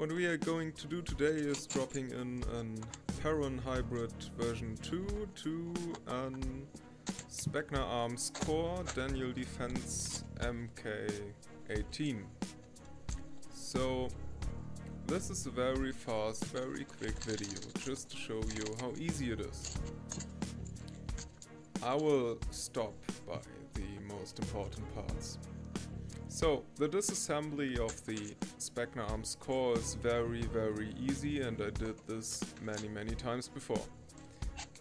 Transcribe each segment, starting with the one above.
What we are going to do today is dropping in an PERUN hybrid version 2 to an SPECNAARMS core Daniel Defense MK18. So this is a very fast, very quick video just to show you how easy it is. I will stop by the most important parts. So the disassembly of the SPECNAARMS core is very easy, and I did this many times before.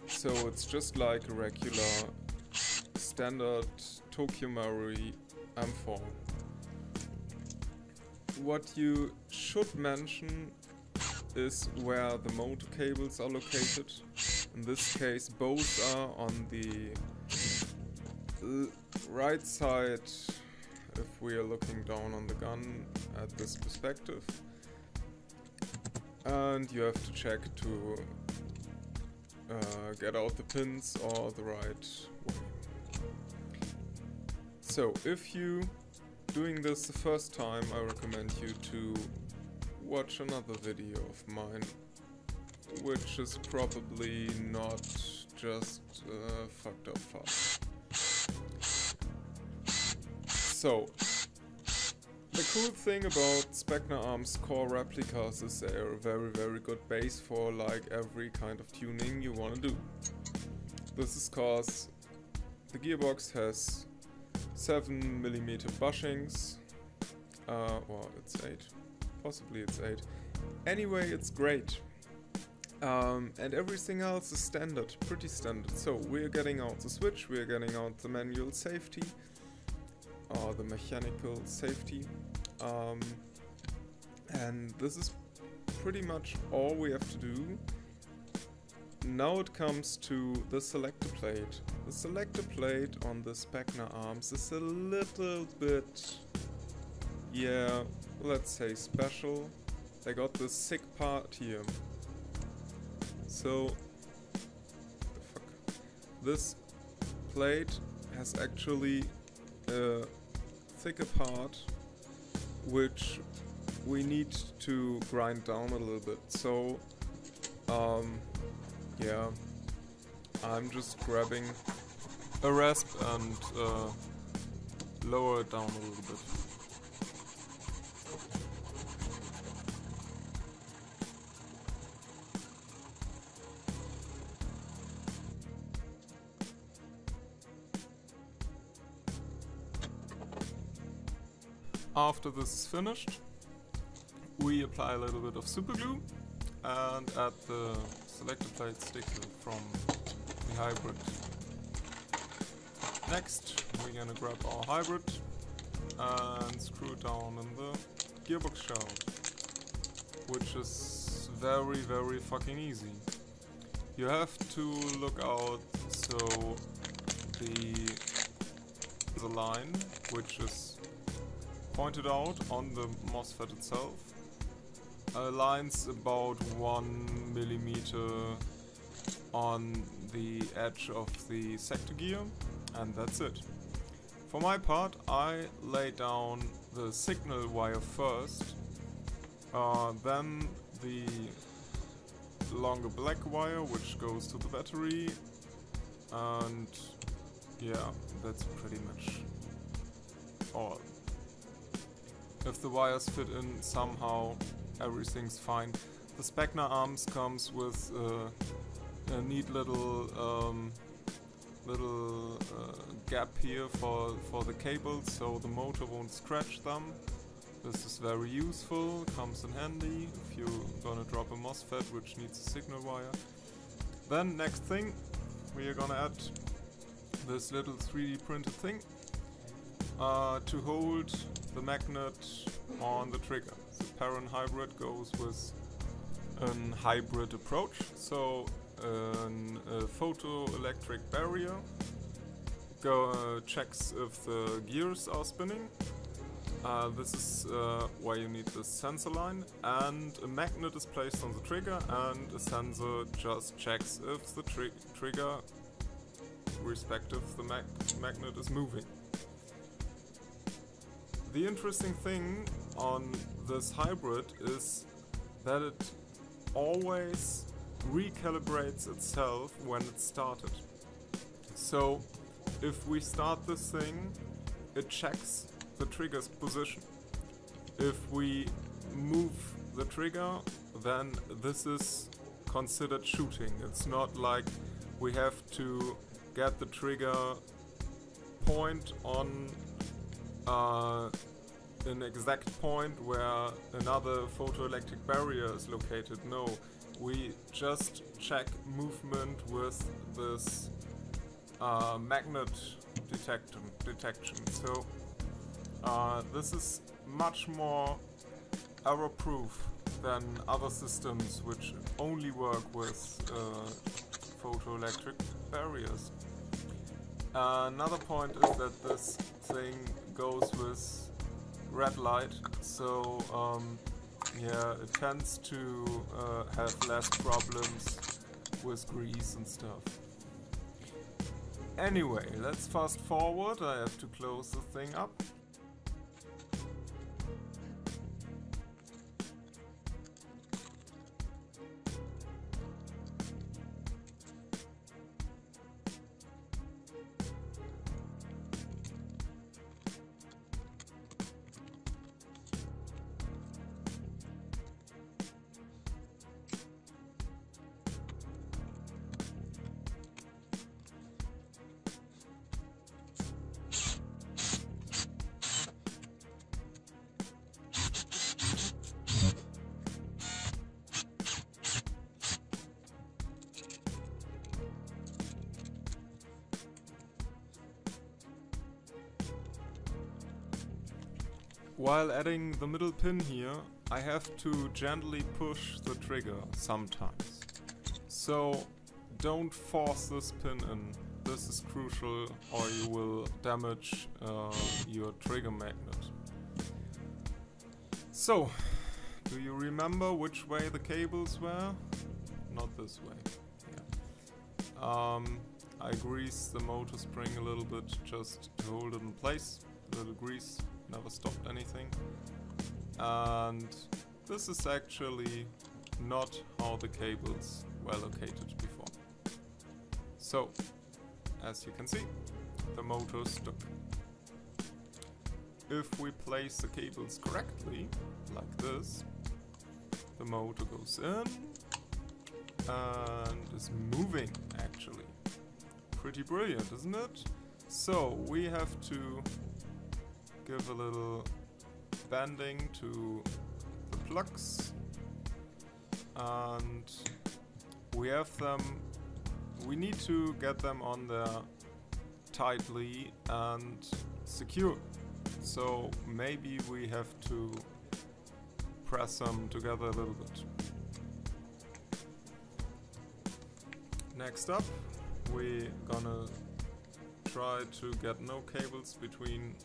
So it's just like a regular standard Tokyo Marui M4. What you should mention is where the motor cables are located. In this case both are on the right side if we are looking down on the gun at this perspective, and you have to check to get out the pins or the right way. So if you doing this the first time, I recommend you to watch another video of mine, which is probably not just fucked up fast. So, the cool thing about SPECNAARMS core replicas is they're a very good base for like every kind of tuning you want to do. This is cause the gearbox has 7mm bushings, or it's 8, possibly it's 8. Anyway, it's great. And everything else is standard, pretty standard. So we're getting out the switch, we're getting out the manual safety, or the mechanical safety, and this is pretty much all we have to do. Now it comes to the selector plate. The selector plate on the SPECNAARMS is a little bit, yeah, let's say special. They got this sick part here. So, this plate has actually a thicker part which we need to grind down a little bit. So yeah, I'm just grabbing a rasp and lower it down a little bit. After this is finished, we apply a little bit of super glue and add the selector plate sticker from the hybrid. Next, we're gonna grab our hybrid and screw it down in the gearbox shell, which is very fucking easy. You have to look out so the line, which is pointed out on the MOSFET itself, aligns about 1mm on the edge of the sector gear, and that's it. For my part, I lay down the signal wire first, then the longer black wire which goes to the battery, and yeah, that's pretty much all. If the wires fit in somehow, everything's fine. The SPECNAARMS comes with a neat little gap here for the cables, so the motor won't scratch them. This is very useful, comes in handy if you're gonna drop a MOSFET which needs a signal wire. Then next thing, we are gonna add this little 3D printed thing to hold the magnet on the trigger. The PERUN hybrid goes with an hybrid approach, so a photoelectric barrier checks if the gears are spinning. This is why you need this sensor line, and a magnet is placed on the trigger, and a sensor just checks if the trigger respective the magnet is moving. The interesting thing on this hybrid is that it always recalibrates itself when it started. So if we start this thing, it checks the trigger's position. If we move the trigger, then this is considered shooting. It's not like we have to get the trigger point on an exact point where another photoelectric barrier is located. No, we just check movement with this magnet detection. So this is much more error-proof than other systems which only work with photoelectric barriers. Another point is that this thing goes with red light, so yeah, it tends to have less problems with grease and stuff. Anyway, let's fast forward. I have to close the thing up. While adding the middle pin here, I have to gently push the trigger sometimes. So don't force this pin in. This is crucial or you will damage your trigger magnet. So, do you remember which way the cables were? Not this way. Yeah. I greased the motor spring a little bit just to hold it in place. A little grease. Never stopped anything. And this is actually not how the cables were located before. So, as you can see, the motor stuck. If we place the cables correctly, like this, the motor goes in and is moving actually. Pretty brilliant, isn't it? So, we have to give a little bending to the plugs, and we need to get them on there tightly and secure. So maybe we have to press them together a little bit. Next up, we're gonna try to get no cables between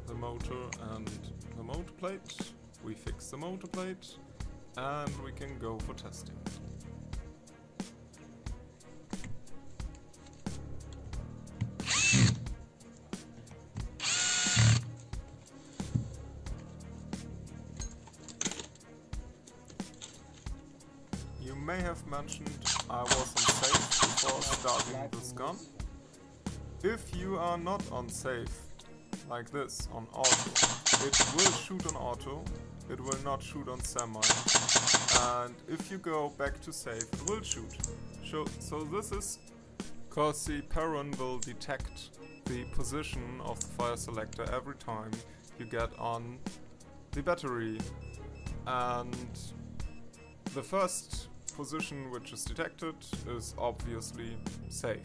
the motor and the motor plate. We fix the motor plate and we can go for testing. You may have mentioned I was unsafe before starting this gun. If you are not on safe, like this, on auto, it will shoot on auto, it will not shoot on semi, and if you go back to safe, it will shoot. So this is because the PERUN will detect the position of the fire selector every time you get on the battery, and the first position which is detected is obviously safe.